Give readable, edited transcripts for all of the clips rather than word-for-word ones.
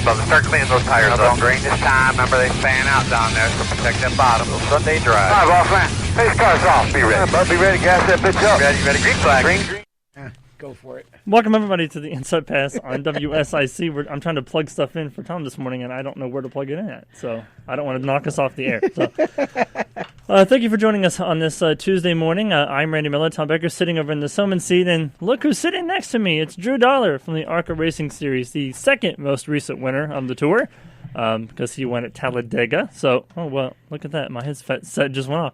Bubba, start cleaning those tires up. Don't drain this time. Remember, they fan out down there, so protect that bottom. Little Sunday drive. All right, boss man. Face car's off. Be ready. All right, bud, be ready. Gas that bitch up. Ready. Green flag. Green. Go for it. Welcome, everybody, to the Inside Pass on WSIC. I'm trying to plug stuff in for Tom this morning, and I don't know where to plug it in at, so I don't want to knock us off the air. So, thank you for joining us on this Tuesday morning. I'm Randy Miller. Tom Becker's sitting over in the Soman seat, and look who's sitting next to me. It's Drew Dollar from the Arca Racing Series, the second most recent winner of the tour, because he won at Talladega. So, oh, well, look at that. My headset just went off.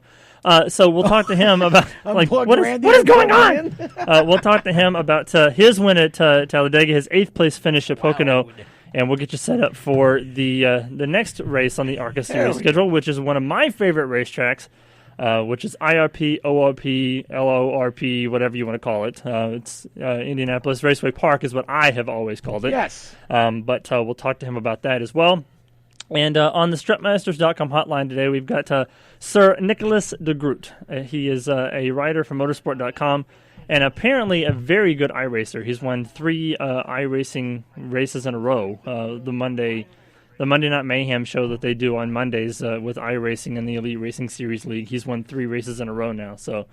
So we'll talk to him about what is going on. We'll talk to him about his win at Talladega, his 8th place finish at Pocono, and we'll get you set up for the next race on the Arca Series schedule, which is one of my favorite racetracks, which is IRP, ORP, LORP, whatever you want to call it. It's Indianapolis Raceway Park is what I have always called it. Yes. But we'll talk to him about that as well. And on the strepmasters.com hotline today, we've got Sir Nicholas Degroot. He is a writer for motorsport.com and apparently a very good iRacer. He's won 3 iRacing races in a row. The Monday Night Mayhem show that they do on Mondays with iRacing and the Elite Racing Series League. He's won 3 races in a row now. So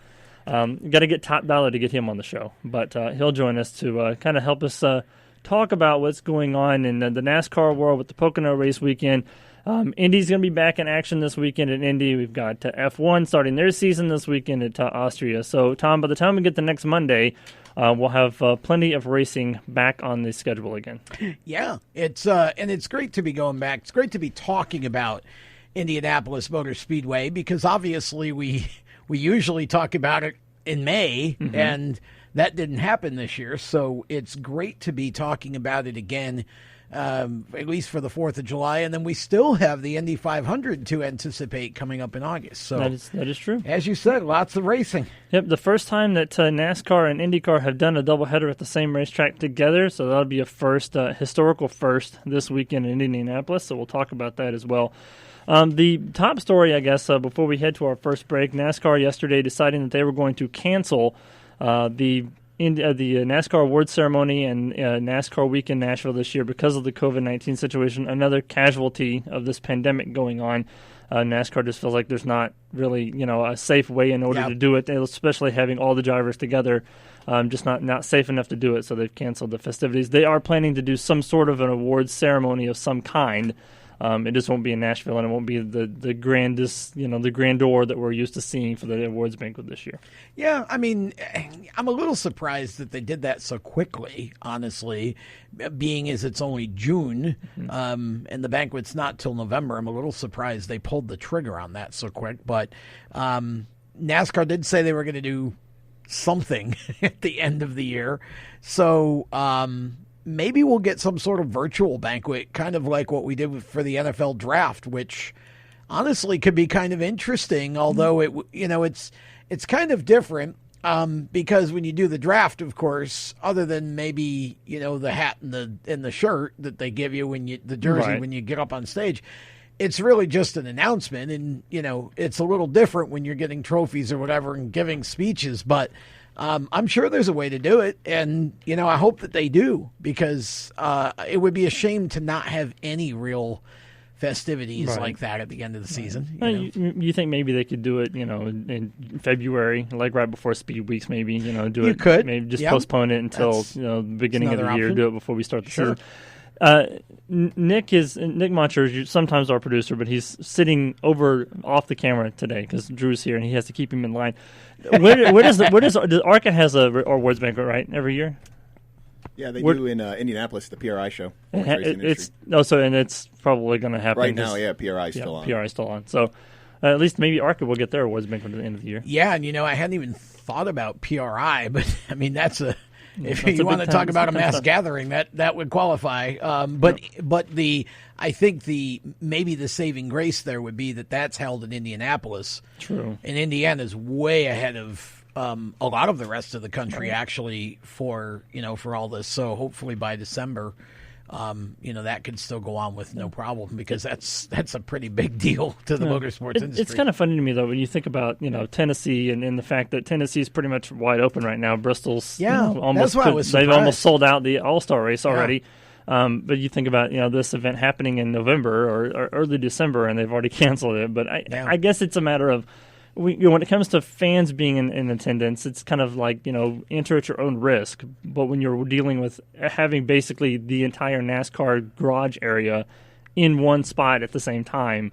got to get top dollar to get him on the show. But he'll join us to kind of help us talk about what's going on in the NASCAR world with the Pocono race weekend. Indy's going to be back in action this weekend in Indy. We've got F1 starting their season this weekend at Austria. So, Tom, by the time we get to next Monday, we'll have plenty of racing back on the schedule again. Yeah, it's great to be going back. It's great to be talking about Indianapolis Motor Speedway because obviously we usually talk about it in May, and that didn't happen this year, so it's great to be talking about it again, at least for the 4th of July, and then we still have the Indy 500 to anticipate coming up in August. So that is true. As you said, lots of racing. Yep, the first time that NASCAR and IndyCar have done a doubleheader at the same racetrack together, so that'll be a historical first this weekend in Indianapolis, so we'll talk about that as well. The top story, I guess, before we head to our first break, NASCAR yesterday deciding that they were going to cancel the NASCAR award ceremony and NASCAR Week in Nashville this year because of the COVID-19 situation, another casualty of this pandemic going on. NASCAR just feels like there's not really, a safe way in order to do it, especially having all the drivers together. Just not safe enough to do it, so they've canceled the festivities. They are planning to do some sort of an awards ceremony of some kind. It just won't be in Nashville, and it won't be the grandest, the grandeur that we're used to seeing for the awards banquet this year. Yeah, I mean, I'm a little surprised that they did that so quickly, honestly, being as it's only June, and the banquet's not till November. I'm a little surprised they pulled the trigger on that so quick, but NASCAR did say they were going to do something at the end of the year, so maybe we'll get some sort of virtual banquet, kind of like what we did for the NFL draft, which honestly could be kind of interesting, although it's kind of different because when you do the draft, of course, other than maybe, the hat and the shirt that they give you the jersey when you get up on stage, it's really just an announcement. And, it's a little different when you're getting trophies or whatever and giving speeches, but I'm sure there's a way to do it, and, I hope that they do, because it would be a shame to not have any real festivities like that at the end of the season. You think maybe they could do it, in February, like right before Speed Weeks, maybe, do you it. Could. Maybe just postpone it until, the beginning of the year, do it before we start the season. Nick Moncher, sometimes our producer, but he's sitting off the camera today because Drew's here and he has to keep him in line. Does Arca has a awards banquet, right, every year? Yeah, they do in Indianapolis, the PRI show. And it's probably going to happen right now. Yeah, PRI still on. PRI still on. So at least maybe Arca will get their awards banquet at the end of the year. Yeah, and I hadn't even thought about PRI, but I mean that's a. If you want to talk about a mass gathering, that would qualify. I think maybe the saving grace there would be that's held in Indianapolis. True. And Indiana's way ahead of a lot of the rest of the country actually for all this. So hopefully by December, that could still go on with no problem because that's a pretty big deal to the motorsports industry. It's kind of funny to me though when you think about Tennessee and the fact that Tennessee's pretty much wide open right now. Bristol's almost sold But you think about this event happening in November or early December, and they've already canceled it. But I guess it's a matter of when it comes to fans being in attendance, it's kind of like enter at your own risk. But when you're dealing with having basically the entire NASCAR garage area in one spot at the same time,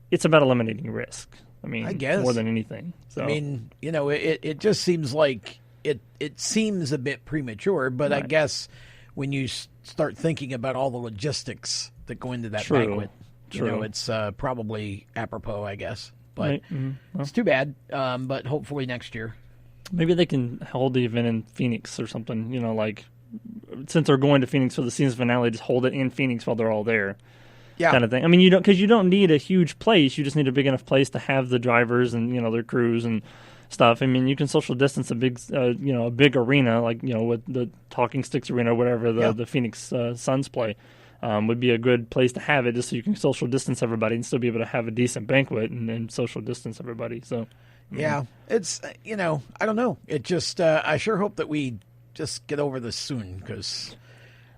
it's about eliminating risk. I guess more than anything. So it just seems like it seems a bit premature, but right. I guess when you start thinking about all the logistics that go into that banquet, it's probably apropos, I guess. But right. Mm-hmm. It's too bad. But hopefully next year, maybe they can hold the event in Phoenix or something. Since they're going to Phoenix for the season finale, just hold it in Phoenix while they're all there. Yeah. Kind of thing. Because you don't need a huge place. You just need a big enough place to have the drivers and their crews and stuff. You can social distance a big a big arena like with the Talking Sticks Arena or whatever the Phoenix Suns play. Would be a good place to have it, just so you can social distance everybody and still be able to have a decent banquet and social distance everybody. So, yeah, it's I don't know. It just I sure hope that we just get over this soon because.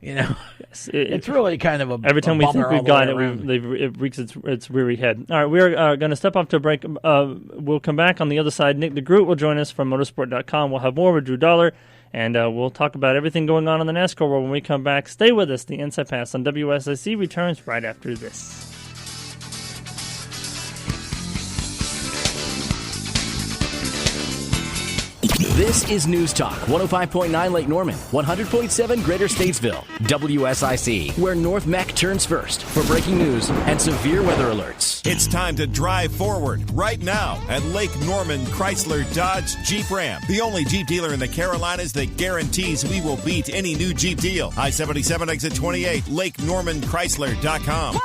It's really kind of a every time we think we've got it, it reeks its weary head. All right, we're going to step off to a break. We'll come back on the other side. Nick Degroot will join us from motorsport.com. We'll have more with Drew Dollar, and we'll talk about everything going on in the NASCAR world when we come back. Stay with us. The Inside Pass on WSIC returns right after this. This is News Talk, 105.9 Lake Norman, 100.7 Greater Statesville, WSIC, where North Mac turns first for breaking news and severe weather alerts. It's time to drive forward right now at Lake Norman Chrysler Dodge Jeep Ram, the only Jeep dealer in the Carolinas that guarantees we will beat any new Jeep deal. I-77 exit 28, LakeNormanChrysler.com.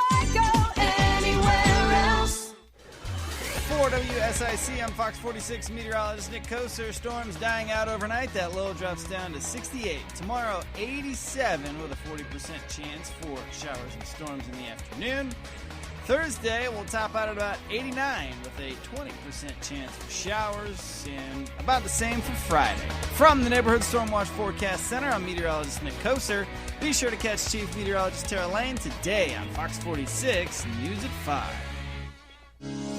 For WSIC, I'm Fox 46 meteorologist Nick Koser. Storms dying out overnight. That low drops down to 68. Tomorrow, 87 with a 40% chance for showers and storms in the afternoon. Thursday, we'll top out at about 89 with a 20% chance for showers, and about the same for Friday. From the Neighborhood Stormwatch Forecast Center, I'm meteorologist Nick Koser. Be sure to catch Chief Meteorologist Tara Lane today on Fox 46 News at 5.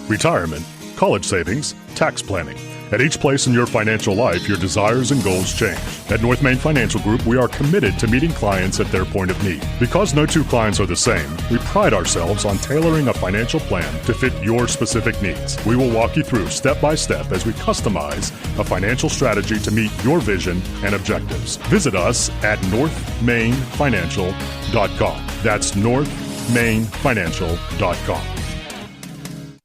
Retirement, college savings, tax planning. At each place in your financial life, your desires and goals change. At North Main Financial Group, we are committed to meeting clients at their point of need. Because no two clients are the same, we pride ourselves on tailoring a financial plan to fit your specific needs. We will walk you through step by step as we customize a financial strategy to meet your vision and objectives. Visit us at northmainfinancial.com. That's northmainfinancial.com.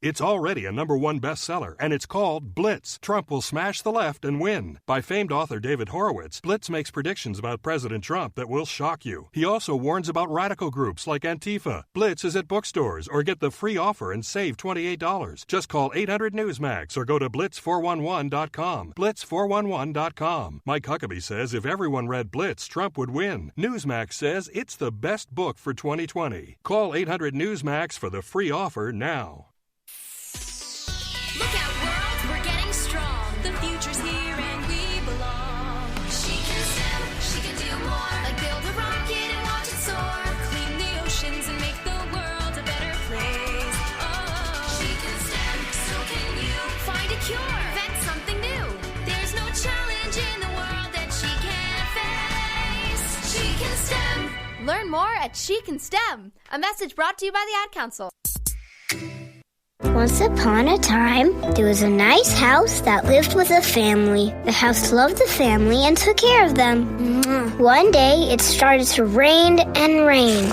It's already a #1 bestseller, and it's called Blitz. Trump will smash the left and win. By famed author David Horowitz, Blitz makes predictions about President Trump that will shock you. He also warns about radical groups like Antifa. Blitz is at bookstores, or get the free offer and save $28. Just call 800-NEWSMAX or go to blitz411.com. Blitz411.com. Mike Huckabee says if everyone read Blitz, Trump would win. Newsmax says it's the best book for 2020. Call 800-NEWSMAX for the free offer now. Look out, world, we're getting strong. The future's here and we belong. She can STEM, she can do more. Like build a rocket and watch it soar. Clean the oceans and make the world a better place. Oh, she can STEM, so can you. Find a cure, invent something new. There's no challenge in the world that she can't face. She can STEM. Learn more at She Can STEM. A message brought to you by the Ad Council. Once upon a time, there was a nice house that lived with a family. The house loved the family and took care of them. One day, it started to rain and rain.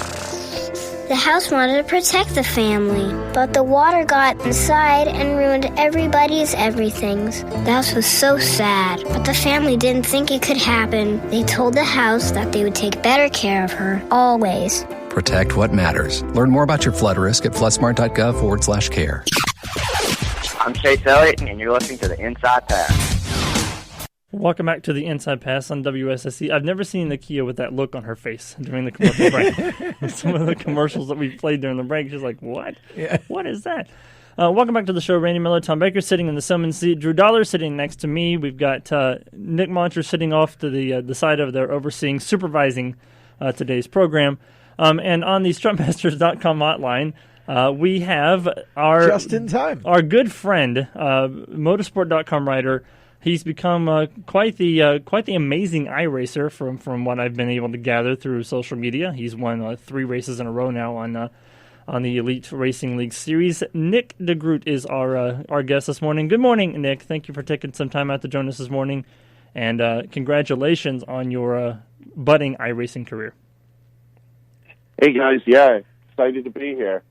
The house wanted to protect the family, but the water got inside and ruined everybody's everythings. The house was so sad, but the family didn't think it could happen. They told the house that they would take better care of her, always. Protect what matters. Learn more about your flood risk at floodsmart.gov/care. I'm Chase Elliott, and you're listening to the Inside Pass. Welcome back to the Inside Pass on WSIC. I've never seen Nakia with that look on her face during the commercial break. Some of the commercials that we played during the break, she's like, what? Yeah. What is that? Welcome back to the show. Randy Miller, Tom Baker sitting in the Simmons seat. Drew Dollar sitting next to me. We've got Nick Monter sitting off to the side of there, supervising today's program. And on the Strutmasters.com hotline, we have our just in time, our good friend, Motorsport.com writer. He's become quite the amazing iRacer from what I've been able to gather through social media. He's won 3 races in a row now on the Elite Racing League Series. Nick Degroot is our guest this morning. Good morning, Nick. Thank you for taking some time out to join us this morning, and congratulations on your budding iRacing career. Hey guys, yeah, excited to be here.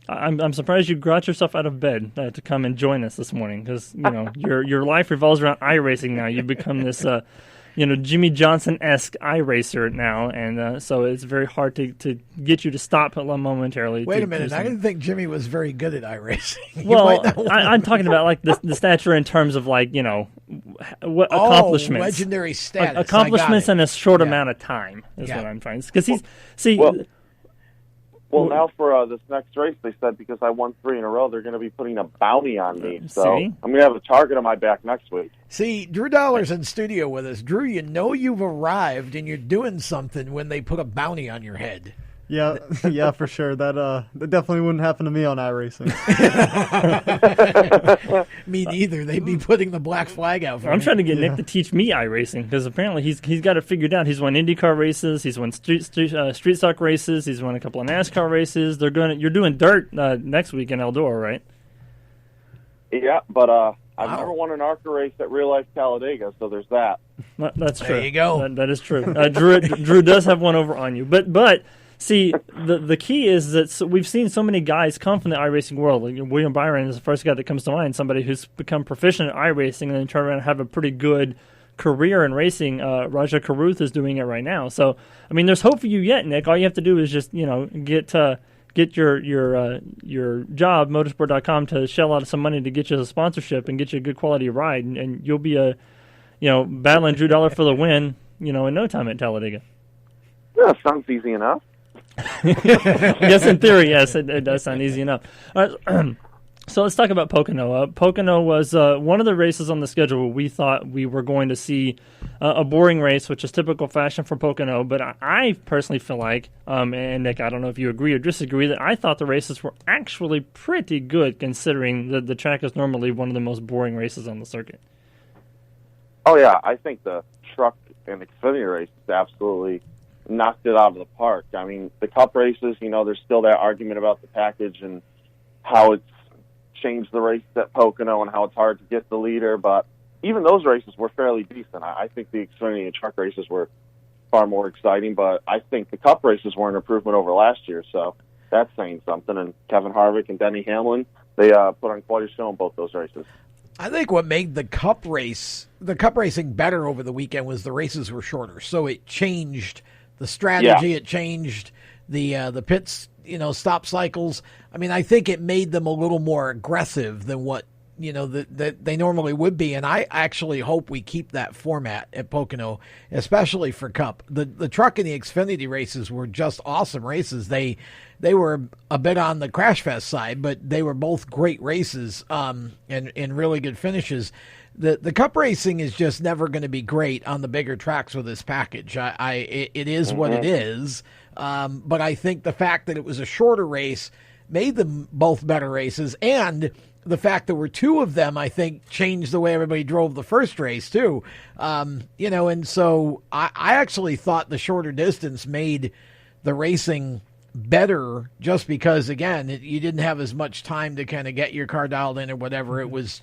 I'm surprised you got yourself out of bed to come and join us this morning, because your life revolves around iRacing now. You've become this Jimmy Johnson-esque iRacer now, and so it's very hard to get you to stop momentarily. Wait a minute, I didn't think Jimmy was very good at iRacing. Well, I'm talking about like the stature in terms of what accomplishments, legendary status, accomplishments in a short amount of time is what I'm trying. Because Well, now for this next race, they said because I won 3 in a row, they're going to be putting a bounty on me. So I'm going to have a target on my back next week. See, Drew Dollar's in studio with us. Drew, you've arrived and you're doing something when they put a bounty on your head. Yeah, for sure. That definitely wouldn't happen to me on iRacing. Me neither. They'd be putting the black flag out for I'm me. trying to get Nick to teach me iRacing, because apparently he's got it figured out. He's won IndyCar races, he's won street stock races, he's won a couple of NASCAR races. You're doing dirt next week in Eldora, right? Yeah, but I've never won an Arca race at Real Life Talladega, so there's that. That's true. There you go. That is true. Drew does have one over on you, but. See, the key is that we've seen so many guys come from the iRacing world. Like William Byron is the first guy that comes to mind, somebody who's become proficient at iRacing and then turn around and have a pretty good career in racing. Raja Karuth is doing it right now. So, I mean, there's hope for you yet, Nick. All you have to do is just, get your job, motorsport.com, to shell out some money to get you a sponsorship and get you a good quality ride, and you'll be battling Drew Dollar for the win, in no time at Talladega. Yeah, sounds easy enough. Yes, in theory, yes, it does sound easy enough. So let's talk about Pocono. Pocono was one of the races on the schedule where we thought we were going to see a boring race, which is typical fashion for Pocono. But I personally feel like, and Nick, I don't know if you agree or disagree, that I thought the races were actually pretty good, considering that the track is normally one of the most boring races on the circuit. Oh, yeah, I think the truck and Xfinity races absolutely knocked it out of the park. I mean, the Cup races, there's still that argument about the package and how it's changed the race at Pocono and how it's hard to get the leader, but even those races were fairly decent. I think the Xfinity and truck races were far more exciting, but I think the Cup races were an improvement over last year, so that's saying something. And Kevin Harvick and Denny Hamlin, they put on quite a show in both those races. I think what made the Cup racing better over the weekend was the races were shorter, so it changed the strategy. It changed the pits, stop cycles. I mean, I think it made them a little more aggressive than what that they normally would be. And I actually hope we keep that format at Pocono, especially for Cup. The truck and the Xfinity races were just awesome races. They were a bit on the Crash Fest side, but they were both great races and really good finishes. The Cup racing is just never going to be great on the bigger tracks with this package. It is what it is, but I think the fact that it was a shorter race made them both better races, and the fact there were 2 of them, I think, changed the way everybody drove the first race too. And so I actually thought the shorter distance made the racing better, just because, again, you didn't have as much time to kind of get your car dialed in or whatever. It was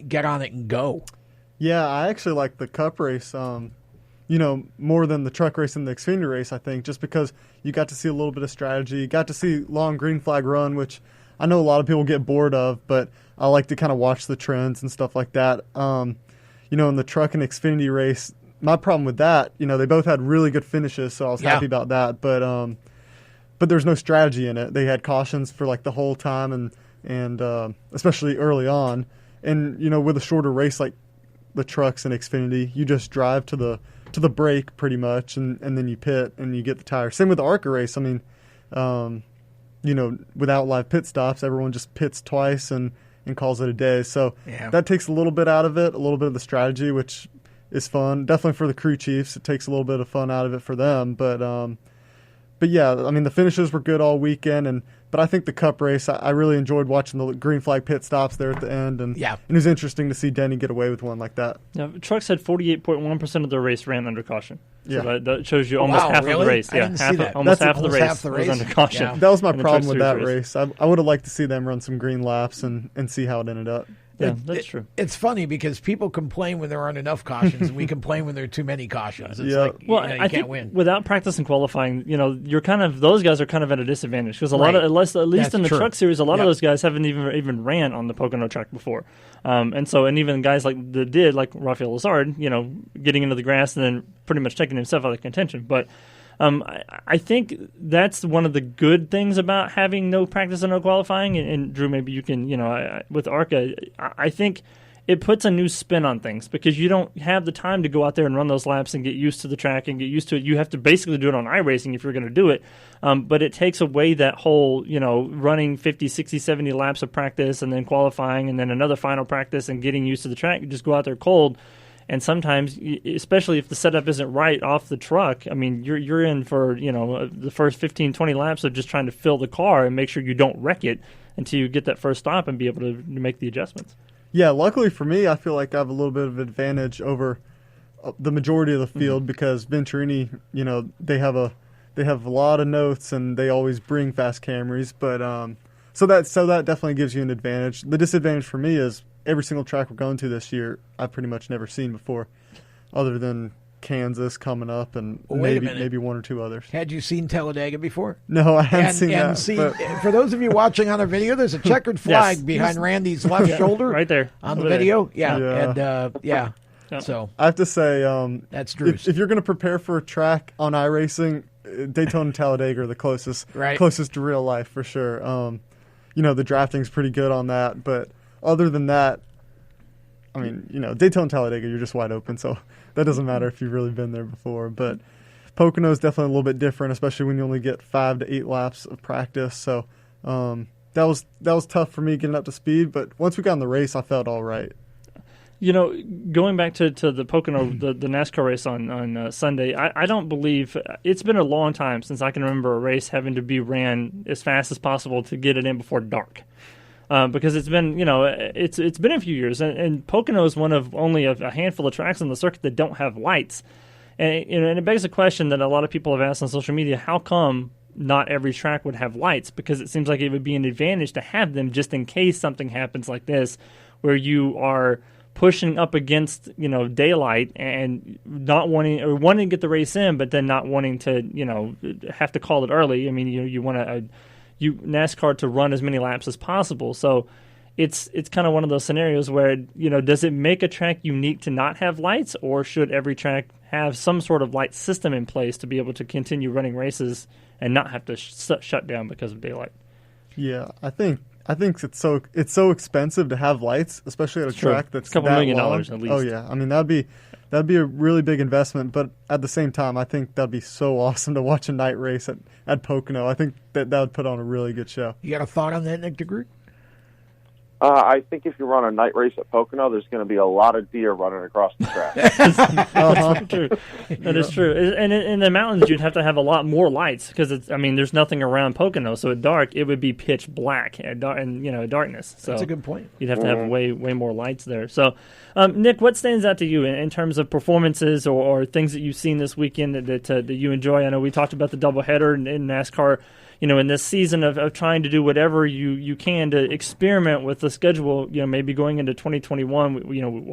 get on it and go. Yeah, I actually like the Cup race, more than the truck race and the Xfinity race, I think, just because you got to see a little bit of strategy. You got to see long green flag run, which I know a lot of people get bored of, but I like to kind of watch the trends and stuff like that. In the truck and Xfinity race, my problem with that, they both had really good finishes, so I was happy about that, but there's no strategy in it. They had cautions for like the whole time, and especially early on. And with a shorter race like the trucks and Xfinity, you just drive to the break pretty much, and then you pit and you get the tire. Same with the Arca race. I mean, without live pit stops, everyone just pits twice and calls it a day. So that takes a little bit out of it, a little bit of the strategy, which is fun. Definitely for the crew chiefs, it takes a little bit of fun out of it for them. But yeah, I mean, the finishes were good all weekend, but I think the Cup race, I really enjoyed watching the green flag pit stops there at the end, and it was interesting to see Denny get away with one like that. Yeah, trucks had 48.1% of their race ran under caution. So Yeah. that shows you almost half of the race. I didn't see that. Almost That's half of the almost race was under caution. Yeah. That was my in the problem Truck with that Series race. I would have liked to see them run some green laps and see how it ended up. Yeah, that's true. It's funny because people complain when there aren't enough cautions, and we complain when there are too many cautions. It's like, well, you I can't think win. without practice and qualifying, you're kind of those guys are kind of at a disadvantage because a lot of at least That's in the true. Truck Series, a lot Yep. of those guys haven't even ran on the Pocono track before, and even guys like Rafael Lazard, getting into the grass and then pretty much taking himself out of contention, but. I think that's one of the good things about having no practice and no qualifying. And Drew, maybe you can, with Arca, I think it puts a new spin on things because you don't have the time to go out there and run those laps and get used to the track and get used to it. You have to basically do it on iRacing if you're going to do it. But it takes away that whole, running 50, 60, 70 laps of practice and then qualifying and then another final practice and getting used to the track. You just go out there cold. And sometimes, especially if the setup isn't right off the truck, I mean, you're in for, the first 15, 20 laps of just trying to fill the car and make sure you don't wreck it until you get that first stop and be able to make the adjustments. Yeah, luckily for me, I feel like I have a little bit of advantage over the majority of the field because Venturini, they have a lot of notes and they always bring fast Camrys, but so that definitely gives you an advantage. The disadvantage for me is every single track we're going to this year, I've pretty much never seen before, other than Kansas coming up and maybe one or two others. Had you seen Talladega before? No, I hadn't seen that. For those of you watching on our video, there's a checkered flag behind Randy's left shoulder, right there on the video. There. So I have to say, that's Drew's. If you're going to prepare for a track on iRacing, Daytona and Talladega are the closest to real life for sure. The drafting's pretty good on that, but other than that, I mean, Daytona and Talladega, you're just wide open, so that doesn't matter if you've really been there before. But Pocono is definitely a little bit different, especially when you only get 5 to 8 laps of practice. So that was tough for me getting up to speed, but once we got in the race, I felt all right. Going back to the Pocono, the NASCAR race on Sunday, I don't believe it's been a long time since I can remember a race having to be ran as fast as possible to get it in before dark. Because it's been, it's been a few years, and Pocono is one of only a handful of tracks on the circuit that don't have lights, and it begs a question that a lot of people have asked on social media: how come not every track would have lights? Because it seems like it would be an advantage to have them just in case something happens like this, where you are pushing up against daylight and not wanting to get the race in, but then not wanting to have to call it early. I mean, you want NASCAR to run as many laps as possible. So it's kind of one of those scenarios where, does it make a track unique to not have lights, or should every track have some sort of light system in place to be able to continue running races and not have to shut down because of daylight? Yeah, I think it's so expensive to have lights, especially at a track that's a couple that $1 million long. at least. Oh yeah, I mean that'd be a really big investment, but at the same time, I think that'd be so awesome to watch a night race at Pocono. I think that would put on a really good show. You got a thought on that, Nick Degroot? I think if you run a night race at Pocono, there's going to be a lot of deer running across the track. That's true. That is true. And in the mountains, you'd have to have a lot more lights because there's nothing around Pocono, so at dark it would be pitch black and darkness. So that's a good point. You'd have to have way more lights there. So, Nick, what stands out to you in terms of performances or things that you've seen this weekend that you enjoy? I know we talked about the doubleheader in NASCAR. In this season of trying to do whatever you can to experiment with the schedule, maybe going into 2021,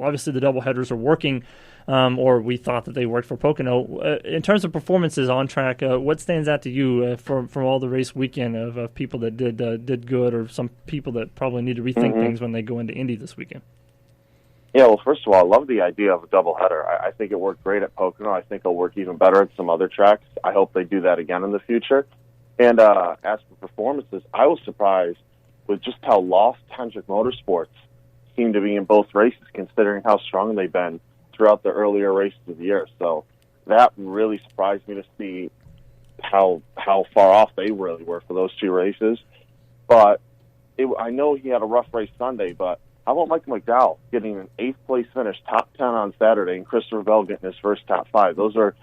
obviously the doubleheaders are working, or we thought that they worked for Pocono. In terms of performances on track, what stands out to you from all the race weekend of people that did good, or some people that probably need to rethink things when they go into Indy this weekend? Yeah, well, first of all, I love the idea of a doubleheader. I think it worked great at Pocono. I think it'll work even better at some other tracks. I hope they do that again in the future. And as for performances, I was surprised with just how lost Hendrick Motorsports seemed to be in both races, considering how strong they've been throughout the earlier races of the year. So that really surprised me to see how far off they really were for those two races. But I know he had a rough race Sunday, but how about Michael McDowell getting an 8th place finish, top 10 on Saturday, and Christopher Bell getting his first top 5? Those are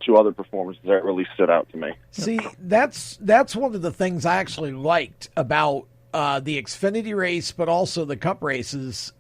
two other performances that really stood out to me. See, that's one of the things I actually liked about the Xfinity race, but also the Cup races,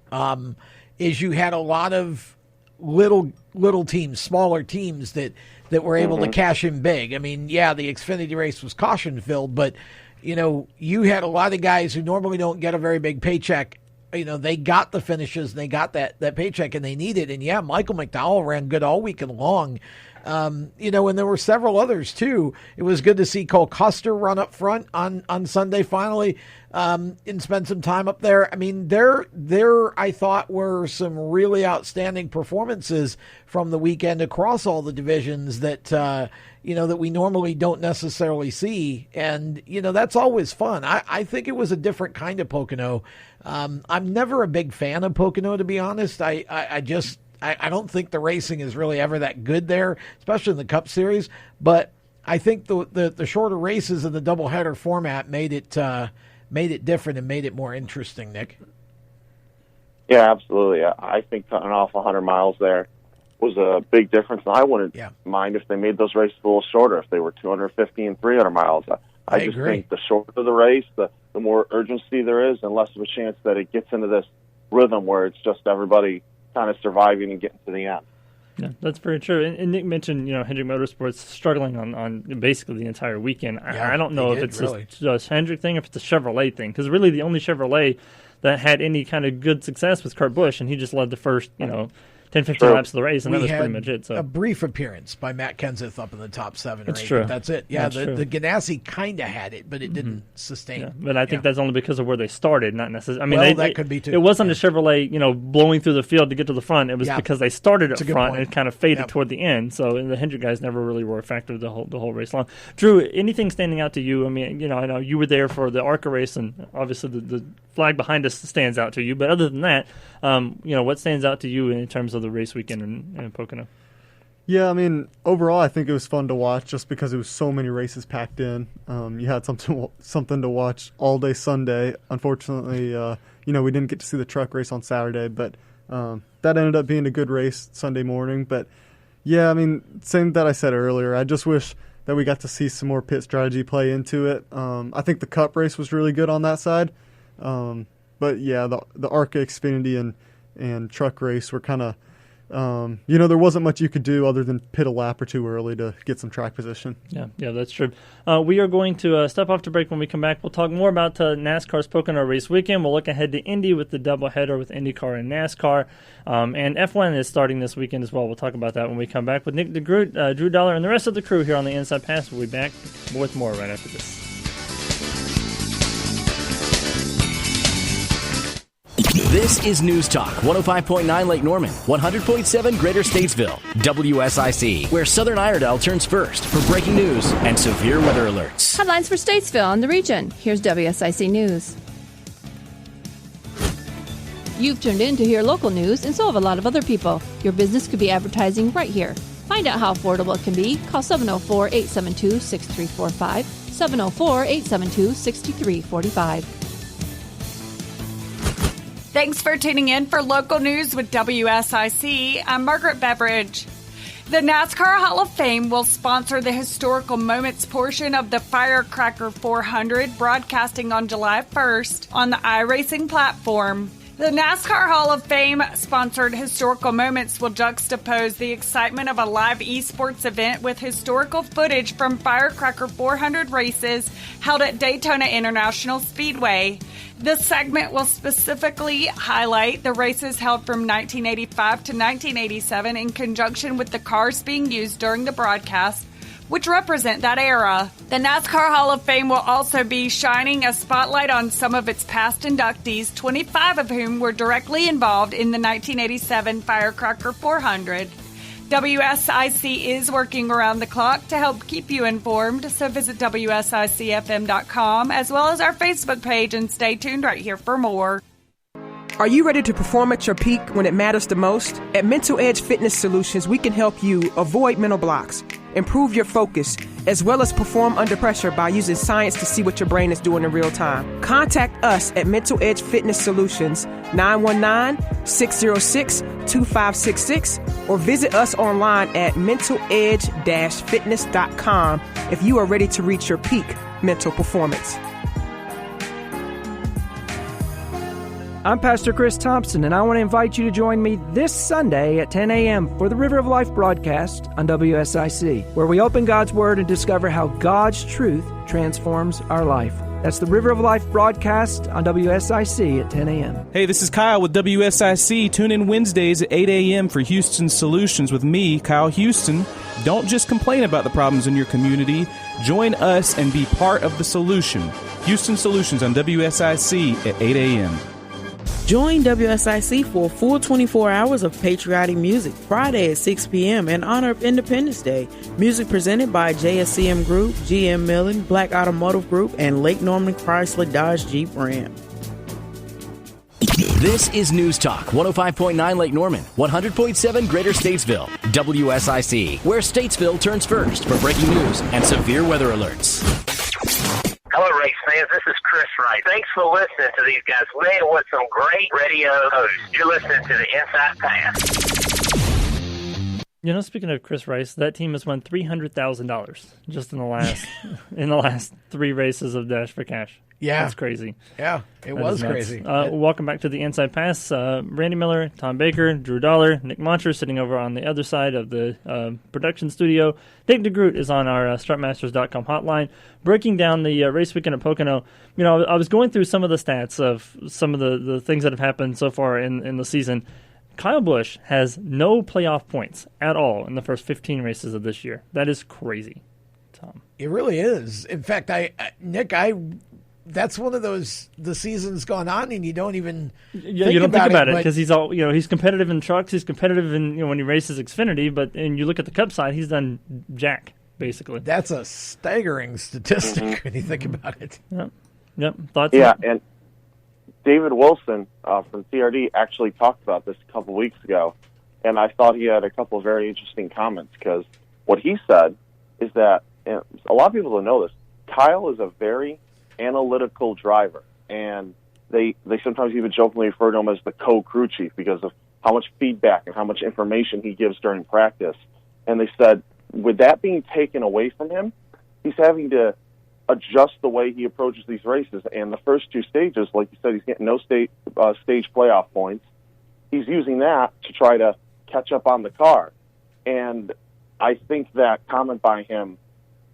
is you had a lot of little teams, smaller teams that were able to cash in big. I mean, yeah, the Xfinity race was caution-filled, but, you had a lot of guys who normally don't get a very big paycheck. They got the finishes, and they got that paycheck, and they need it. And, yeah, Michael McDowell ran good all weekend long. And there were several others, too. It was good to see Cole Custer run up front on Sunday finally and spend some time up there. I mean, there I thought were some really outstanding performances from the weekend across all the divisions that, that we normally don't necessarily see. And, that's always fun. I think it was a different kind of Pocono. I'm never a big fan of Pocono, to be honest. I don't think the racing is really ever that good there, especially in the Cup Series. But I think the shorter races and the doubleheader format made it different and made it more interesting, Nick. Yeah, absolutely. I think cutting off 100 miles there was a big difference. I wouldn't mind if they made those races a little shorter, if they were 250 and 300 miles. I just agree. think the shorter the race, the more urgency there is, and less of a chance that it gets into this rhythm where it's just everybody kind of surviving and getting to the end. Yeah, that's very true. And Nick mentioned, Hendrick Motorsports struggling on basically the entire weekend. I don't know if it's just Hendrick thing, if it's a Chevrolet thing, because really the only Chevrolet that had any kind of good success was Kurt Busch, and he just led the first, 10, 15 laps of the race, and that was pretty much it. So a brief appearance by Matt Kenseth up in the top 7 or 8. True. But that's it. Yeah, That's true. the Ganassi kind of had it, but it didn't sustain. Yeah, but I think that's only because of where they started, not necessarily. I mean, Well, that could be too. It wasn't a Chevrolet, blowing through the field to get to the front. It was because they started That's up a good front point. and kind of faded toward the end. So the Hendrick guys never really were a factor the whole race long. Drew, anything standing out to you? I mean, I know you were there for the Arca race, and obviously the flag behind us stands out to you. But other than that, what stands out to you in terms of the race weekend in Pocono? Yeah, I mean, overall, I think it was fun to watch just because it was so many races packed in. You had something to watch all day Sunday. Unfortunately, we didn't get to see the truck race on Saturday, but that ended up being a good race Sunday morning. But, yeah, I mean, same that I said earlier. I just wish that we got to see some more pit strategy play into it. I think the Cup race was really good on that side. But, yeah, the Arca, Xfinity, and truck race were kind of there wasn't much you could do other than pit a lap or two early to get some track position. Yeah, that's true. We are going to step off to break. When we come back, we'll talk more about NASCAR's Pocono race weekend. We'll look ahead to Indy with the doubleheader with IndyCar and NASCAR. And F1 is starting this weekend as well. We'll talk about that when we come back with Nick Degroot, Drew Dollar, and the rest of the crew here on the Inside Pass. We'll be back with more right after this. This is News Talk 105.9 Lake Norman, 100.7 Greater Statesville, WSIC, where Southern Iredell turns first for breaking news and severe weather alerts. Headlines for Statesville and the region. Here's WSIC News. You've tuned in to hear local news, and so have a lot of other people. Your business could be advertising right here. Find out how affordable it can be. Call 704-872-6345, 704-872-6345. Thanks for tuning in for local news with WSIC. I'm Margaret Beveridge. The NASCAR Hall of Fame will sponsor the historical moments portion of the Firecracker 400, broadcasting on July 1st on the iRacing platform. The NASCAR Hall of Fame sponsored historical moments will juxtapose the excitement of a live esports event with historical footage from Firecracker 400 races held at Daytona International Speedway. This segment will specifically highlight the races held from 1985 to 1987 in conjunction with the cars being used during the broadcast, which represent that era. The NASCAR Hall of Fame will also be shining a spotlight on some of its past inductees, 25 of whom were directly involved in the 1987 Firecracker 400. WSIC is working around the clock to help keep you informed, so visit WSICFM.com as well as our Facebook page and stay tuned right here for more. Are you ready to perform at your peak when it matters the most? At Mental Edge Fitness Solutions, we can help you avoid mental blocks, improve your focus, as well as perform under pressure by using science to see what your brain is doing in real time. Contact us at Mental Edge Fitness Solutions 919-606-2566 or visit us online at mentaledge-fitness.com if you are ready to reach your peak mental performance. I'm Pastor Chris Thompson, and I want to invite you to join me this Sunday at 10 a.m. for the River of Life broadcast on WSIC, where we open God's Word and discover how God's truth transforms our life. That's the River of Life broadcast on WSIC at 10 a.m. Hey, this is Kyle with WSIC. Tune in Wednesdays at 8 a.m. for Houston Solutions with me, Kyle Houston. Don't just complain about the problems in your community. Join us and be part of the solution. Houston Solutions on WSIC at 8 a.m. Join WSIC for a full 24 hours of patriotic music Friday at 6 p.m. in honor of Independence Day. Music presented by JSCM Group, GM Millen, Black Automotive Group, and Lake Norman Chrysler Dodge Jeep Ram. This is News Talk 105.9 Lake Norman, 100.7 Greater Statesville, WSIC, where Statesville turns first for breaking news and severe weather alerts. Hello, race fans. This is Chris Wright. Thanks for listening to these guys. Man, what some great radio hosts. You're listening to the Inside Pass. You know, speaking of Chris Rice, that team has won $300,000 just in the last 3 races of Dash for Cash. Yeah. That's crazy. Yeah, it was crazy. Welcome back to the Inside Pass. Randy Miller, Tom Baker, Drew Dollar, Nick Monter sitting over on the other side of the production studio. Nick Degroot is on our StartMasters.com hotline, breaking down the race weekend at Pocono. You know, I was going through some of the stats of some of the things that have happened so far in the season. Kyle Busch has no playoff points at all in the first 15 races of this year. That is crazy, Tom. It really is. In fact, Nick, that's one of those, the season's gone on and you don't even you don't think about it because he's all, he's competitive in trucks, he's competitive in, when he races Xfinity, and you look at the Cup side, he's done jack, basically. That's a staggering statistic when you think about it. Yep. Thoughts? Yeah, and David Wilson from TRD actually talked about this a couple weeks ago, and I thought he had a couple of very interesting comments because what he said is that, and a lot of people don't know this, Kyle is a very analytical driver, and they sometimes even jokingly refer to him as the co-crew chief because of how much feedback and how much information he gives during practice. And they said, with that being taken away from him, he's having to adjust the way he approaches these races. And the first 2 stages, like you said, he's getting no stage playoff points. He's using that to try to catch up on the car. And I think that comment by him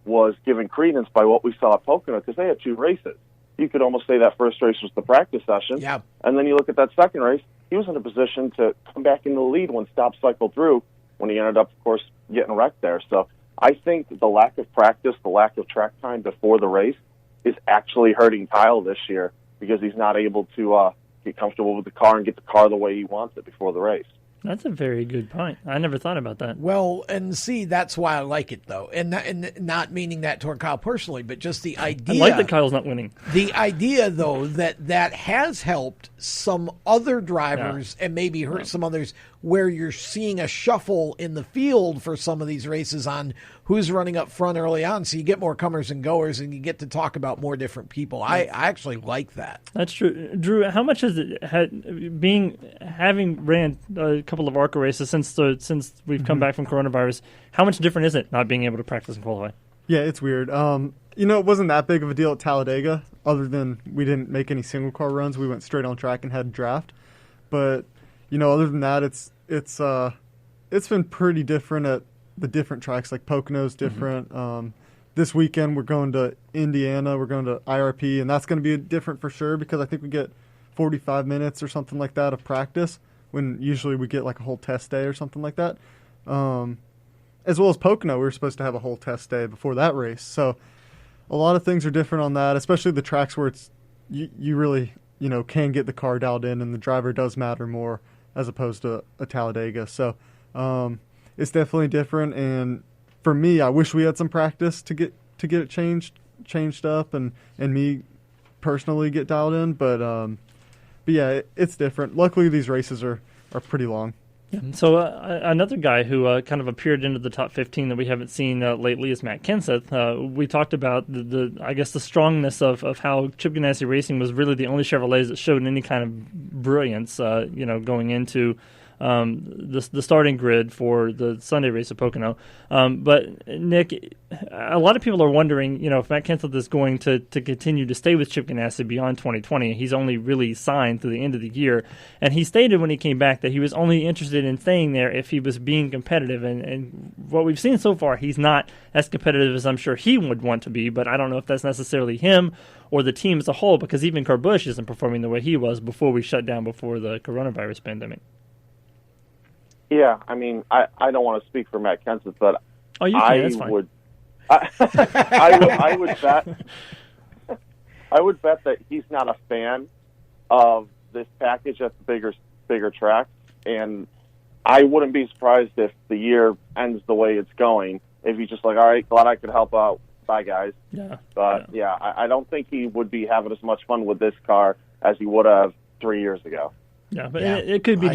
was given credence by what we saw at Pocono because they had 2 races. You could almost say that first race was the practice session. Yeah. And then you look at that second race, he was in a position to come back into the lead when stops cycled through when he ended up, of course, getting wrecked there. So I think the lack of practice, the lack of track time before the race is actually hurting Kyle this year because he's not able to get comfortable with the car and get the car the way he wants it before the race. That's a very good point. I never thought about that. Well, and see, that's why I like it, though. And not meaning that toward Kyle personally, but just the idea. I like that Kyle's not winning. The idea, though, that has helped some other drivers and maybe hurt some others where you're seeing a shuffle in the field for some of these races on who's running up front early on. So you get more comers and goers and you get to talk about more different people. I actually like that. That's true. Drew, how much has it having ran a couple of ARCA races since we've come back from coronavirus, how much different is it not being able to practice and qualify? Yeah, it's weird. It wasn't that big of a deal at Talladega other than we didn't make any single car runs. We went straight on track and had a draft. But, other than that, it's been pretty different at the different tracks. Like Pocono's different. This weekend we're going to Indiana. We're going to IRP, and that's going to be different for sure because I think we get 45 minutes or something like that of practice when usually we get like a whole test day or something like that. As well as Pocono, we were supposed to have a whole test day before that race. So a lot of things are different on that, especially the tracks where it's you really can get the car dialed in and the driver does matter more as opposed to a Talladega. So it's definitely different. And for me, I wish we had some practice to get it changed up and me personally get dialed in. But yeah, it's different. Luckily, these races are pretty long. So another guy who kind of appeared into the top 15 that we haven't seen lately is Matt Kenseth. We talked about the strongness of how Chip Ganassi Racing was really the only Chevrolets that showed any kind of brilliance, going into the starting grid for the Sunday race at Pocono. But Nick, a lot of people are wondering, if Matt Kenseth is going to continue to stay with Chip Ganassi beyond 2020. He's only really signed through the end of the year, and he stated when he came back that he was only interested in staying there if he was being competitive. And what we've seen so far, he's not as competitive as I'm sure he would want to be. But I don't know if that's necessarily him or the team as a whole, because even Kurt Busch isn't performing the way he was before we shut down before the coronavirus pandemic. Yeah, I mean, I don't want to speak for Matt Kenseth, but you can. That's fine. I would bet that he's not a fan of this package at the bigger tracks, and I wouldn't be surprised if the year ends the way it's going. If he's just like, all right, glad I could help out. Bye, guys. Yeah. But I don't think he would be having as much fun with this car as he would have 3 years ago. Yeah, but it could be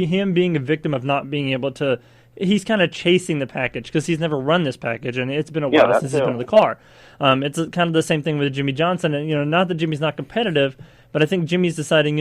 him being a victim of not being able to. He's kind of chasing the package because he's never run this package, and it's been a while since he's been in the car. It's kind of the same thing with Jimmy Johnson, and not that Jimmy's not competitive, but I think Jimmy's deciding,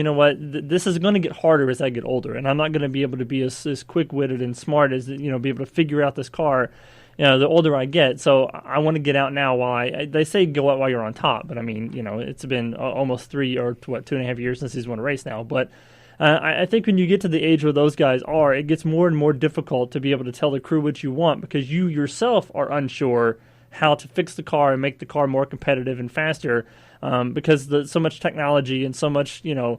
this is going to get harder as I get older, and I'm not going to be able to be as quick-witted and smart as be able to figure out this car. The older I get, so I want to get out now while they say go out while you're on top, but I mean, it's been almost 2.5 years since he's won a race now, but. I think when you get to the age where those guys are, it gets more and more difficult to be able to tell the crew what you want because you yourself are unsure how to fix the car and make the car more competitive and faster because so much technology and so much, new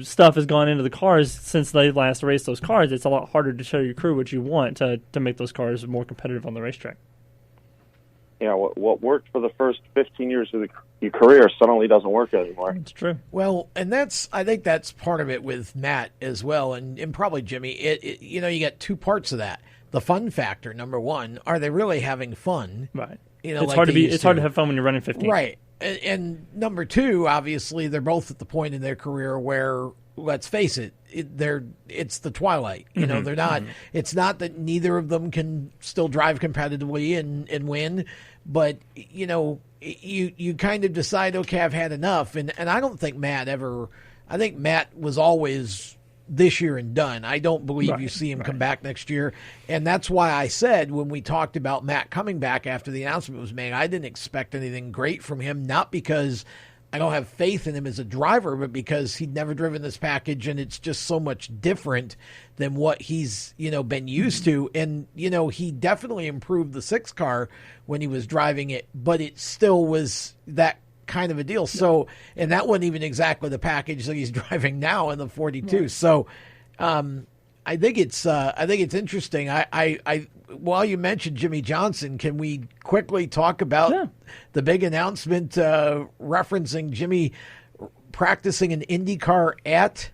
stuff has gone into the cars since they last raced those cars. It's a lot harder to show your crew what you want to make those cars more competitive on the racetrack. What worked for the first 15 years of your career suddenly doesn't work anymore. It's true. Well, and I think that's part of it with Matt as well, and probably Jimmy. You got two parts of that. The fun factor, number one, are they really having fun? Right. It's hard to have fun when you're running 15. Right. And number two, obviously, they're both at the point in their career where, let's face it, it's the twilight. They're not. Mm-hmm. It's not that neither of them can still drive competitively and win, but you kind of decide, okay, I've had enough. And I don't think Matt ever. I think Matt was always this year and done. I don't believe you see him come back next year. And that's why I said when we talked about Matt coming back after the announcement was made, I didn't expect anything great from him, not because I don't have faith in him as a driver, but because he'd never driven this package and it's just so much different than what he's, been used to. And, he definitely improved the 6 car when he was driving it, but it still was that kind of a deal. So, and that wasn't even exactly the package that he's driving now in the 42. Right. So, I think it's interesting. While you mentioned Jimmy Johnson, can we quickly talk about the big announcement referencing Jimmy practicing an IndyCar at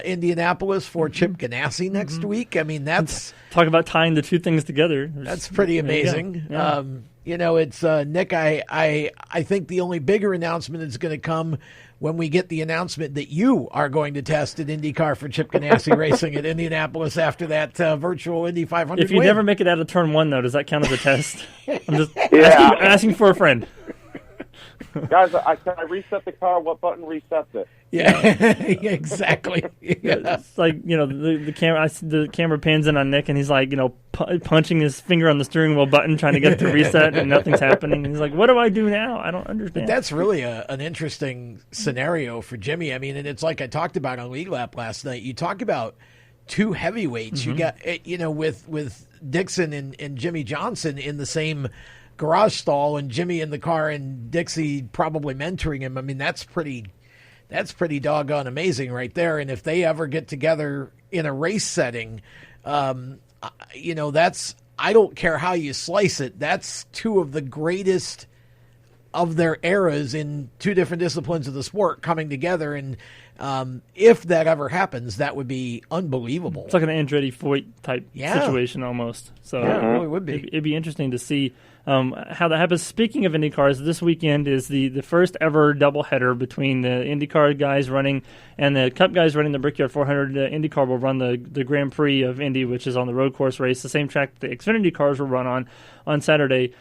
Indianapolis for Chip Ganassi next week? I mean, that's talk about tying the two things together. That's pretty amazing. Yeah. It's Nick. I think the only bigger announcement is going to come when we get the announcement that you are going to test an IndyCar for Chip Ganassi Racing at Indianapolis after that virtual Indy 500 If you win. never make it out of turn 1, though, does that count as a test? I'm just asking for a friend. Guys, can I reset the car? What button resets it? Yeah, exactly. Yeah. It's like, the camera pans in on Nick, and he's like, punching his finger on the steering wheel button, trying to get it to reset, and nothing's happening. And he's like, what do I do now? I don't understand. But that's really an interesting scenario for Jimmy. I mean, and it's like I talked about on Lead Lap last night. You talk about two heavyweights. Mm-hmm. You got, with Dixon and Jimmy Johnson in the same garage stall, and Jimmy in the car and Dixie probably mentoring him. I mean, that's pretty doggone amazing right there. And if they ever get together in a race setting, that's, I don't care how you slice it, that's two of the greatest of their eras in two different disciplines of the sport coming together. And If that ever happens, that would be unbelievable. It's like an Andretti Foyt type situation almost. So yeah, it really would be. It'd be interesting to see how that happens. Speaking of IndyCars, this weekend is the first ever doubleheader between the IndyCar guys running and the Cup guys running the Brickyard 400. IndyCar will run the Grand Prix of Indy, which is on the road course race, the same track the Xfinity cars will run on Saturday.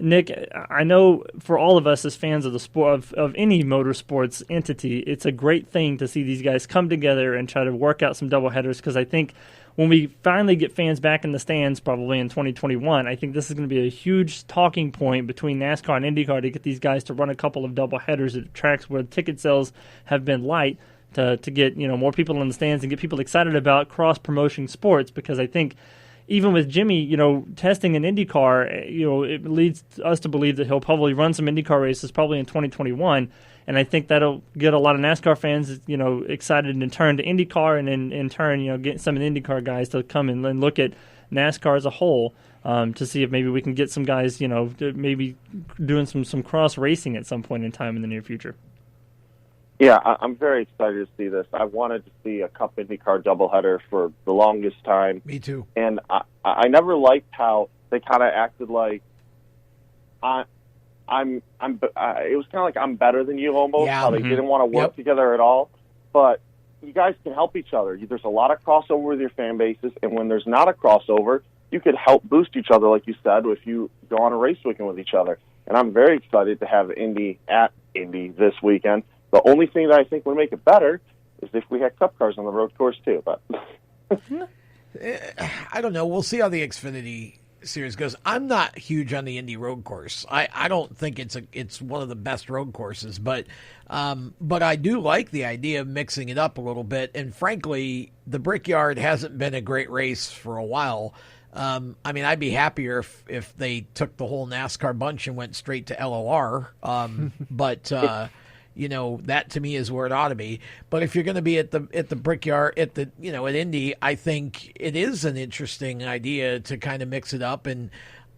Nick, I know for all of us as fans of the sport of any motorsports entity, it's a great thing to see these guys come together and try to work out some doubleheaders, because I think when we finally get fans back in the stands, probably in 2021, I think this is going to be a huge talking point between NASCAR and IndyCar to get these guys to run a couple of doubleheaders at tracks where ticket sales have been light, to get more people in the stands and get people excited about cross-promoting sports, because I think even with Jimmy, testing an IndyCar, it leads us to believe that he'll probably run some IndyCar races probably in 2021. And I think that'll get a lot of NASCAR fans, excited and turn to IndyCar, and in turn, get some of the IndyCar guys to come in and look at NASCAR as a whole, to see if maybe we can get some guys, maybe doing some cross racing at some point in time in the near future. Yeah, I'm very excited to see this. I wanted to see a Cup IndyCar doubleheader for the longest time. Me too. And I never liked how they kind of acted like it was kind of like I'm better than you almost. Yeah. How they didn't want to work together at all. But you guys can help each other. There's a lot of crossover with your fan bases, and when there's not a crossover, you could help boost each other, like you said, if you go on a race weekend with each other. And I'm very excited to have Indy at Indy this weekend. The only thing that I think would make it better is if we had Cup cars on the road course too. But I don't know. We'll see how the Xfinity series goes. I'm not huge on the Indy road course. I don't think it's one of the best road courses, but I do like the idea of mixing it up a little bit. And frankly, the Brickyard hasn't been a great race for a while. I'd be happier if they took the whole NASCAR bunch and went straight to LOR. But that to me is where it ought to be. But if you're going to be at the Brickyard at Indy, I think it is an interesting idea to kind of mix it up. And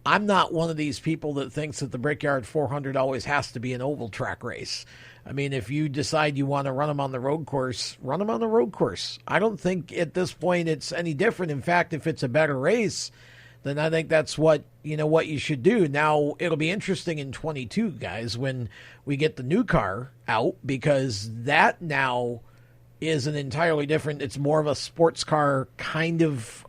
I'm not one of these people that thinks that the Brickyard 400 always has to be an oval track race. I mean, if you decide you want to run them on the road course, run them on the road course. I don't think at this point it's any different. In fact, if it's a better race, then I think that's what you should do. Now, it'll be interesting in 22, guys, when we get the new car out, because that now is an entirely different, it's more of a sports car kind of,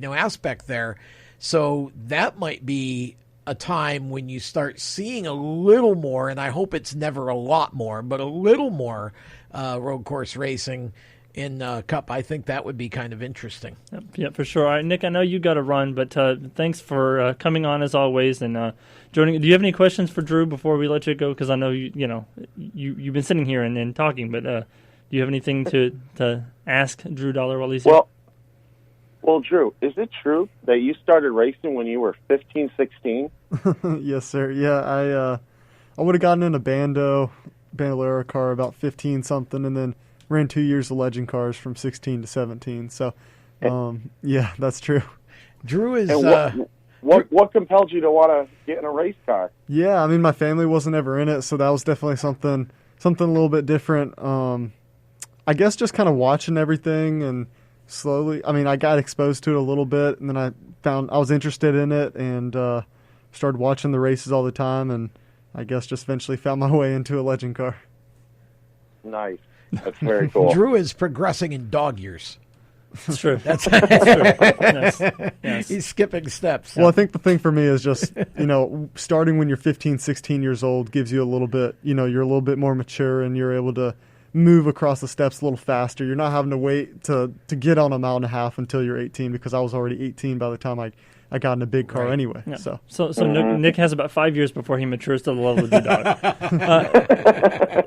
aspect there. So that might be a time when you start seeing a little more, and I hope it's never a lot more, but a little more road course racing in Cup. I think that would be kind of interesting. Yeah, for sure. All right, Nick, I know you got to run, but thanks for coming on as always and joining. Do you have any questions for Drew before we let you go? Because I know you've been sitting here and talking, but do you have anything to ask Drew Dollar while he's here? Well, Drew, is it true that you started racing when you were 15, 16? Yes, sir. Yeah, I would have gotten in a Bandolero car about 15 something, and then ran 2 years of legend cars from 16 to 17. So, yeah, that's true. Drew is. And what compelled you to want to get in a race car? Yeah, I mean, my family wasn't ever in it, so that was definitely something a little bit different. I guess just kind of watching everything and slowly. I mean, I got exposed to it a little bit, and then I found I was interested in it and started watching the races all the time, and I guess just eventually found my way into a legend car. Nice. That's very cool. Drew is progressing in dog years. That's true. That's true. Yes. He's skipping steps. Well, I think the thing for me is just, starting when you're 15, 16 years old gives you a little bit, you're a little bit more mature and you're able to move across the steps a little faster. You're not having to wait to get on a mile and a half until you're 18, because I was already 18 by the time I got in a big car anyway. Yeah. So Nick has about 5 years before he matures to the level of the dog.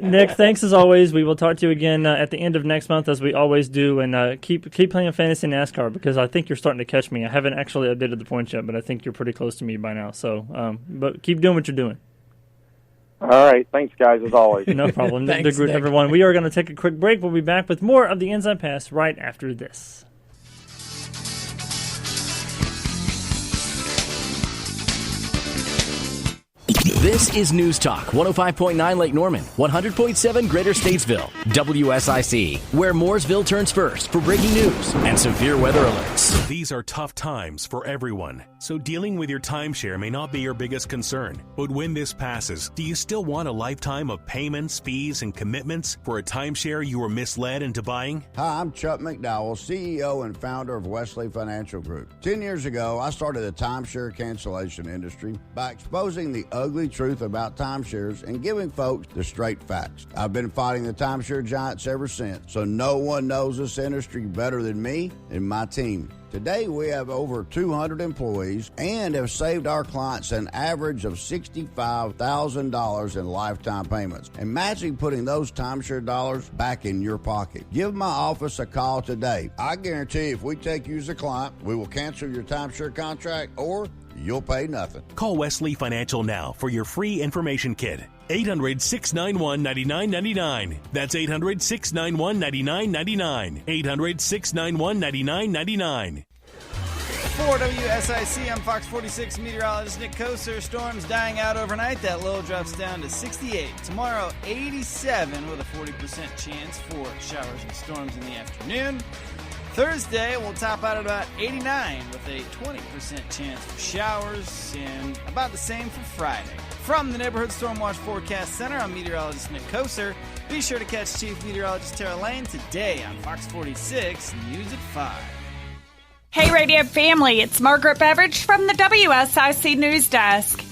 Nick, thanks as always. We will talk to you again at the end of next month, as we always do, and keep playing fantasy NASCAR, because I think you're starting to catch me. I haven't actually updated the points yet, but I think you're pretty close to me by now. So, but keep doing what you're doing. All right. Thanks, guys, as always. No problem. Nick Thanks, Degroot, Nick. everyone. We are going to take a quick break. We'll be back with more of the Inside Pass right after this. This is News Talk 105.9 Lake Norman, 100.7 Greater Statesville, WSIC, where Mooresville turns first for breaking news and severe weather alerts. These are tough times for everyone, so dealing with your timeshare may not be your biggest concern. But when this passes, do you still want a lifetime of payments, fees, and commitments for a timeshare you were misled into buying? Hi, I'm Chuck McDowell, CEO and founder of Wesley Financial Group. 10 years ago, I started the timeshare cancellation industry by exposing the ugly truth about timeshares and giving folks the straight facts. I've been fighting the timeshare giants ever since, so no one knows this industry better than me and my team. Today, we have over 200 employees and have saved our clients an average of $65,000 in lifetime payments. Imagine putting those timeshare dollars back in your pocket. Give my office a call today. I guarantee if we take you as a client, we will cancel your timeshare contract or you'll pay nothing. Call Wesley Financial now for your free information kit. 800-691-9999. That's 800-691-9999. 800-691-9999. For WSIC, I'm Fox 46 meteorologist Nick Koser. Storms dying out overnight. That low drops down to 68. Tomorrow, 87 with a 40% chance for showers and storms in the afternoon. Thursday, we'll top out at about 89 with a 20% chance for showers and about the same for Friday. From the Neighborhood Storm Watch Forecast Center, I'm meteorologist Nick Koser. Be sure to catch Chief Meteorologist Tara Lane today on Fox 46 News at 5. Hey, radio family, it's Margaret Beveridge from the WSIC News Desk.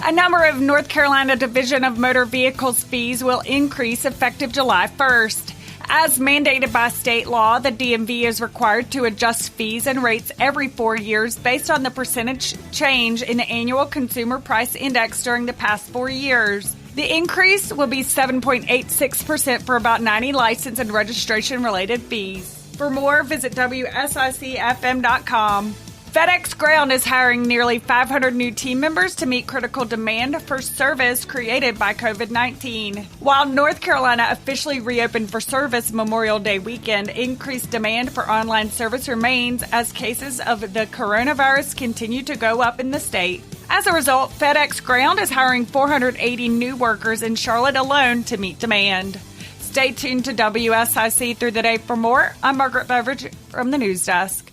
A number of North Carolina Division of Motor Vehicles fees will increase effective July 1st. As mandated by state law, the DMV is required to adjust fees and rates every 4 years based on the percentage change in the annual consumer price index during the past 4 years. The increase will be 7.86% for about 90 license and registration related fees. For more, visit WSICFM.com. FedEx Ground is hiring nearly 500 new team members to meet critical demand for service created by COVID-19. While North Carolina officially reopened for service Memorial Day weekend, increased demand for online service remains as cases of the coronavirus continue to go up in the state. As a result, FedEx Ground is hiring 480 new workers in Charlotte alone to meet demand. Stay tuned to WSIC through the day for more. I'm Margaret Beveridge from the News Desk.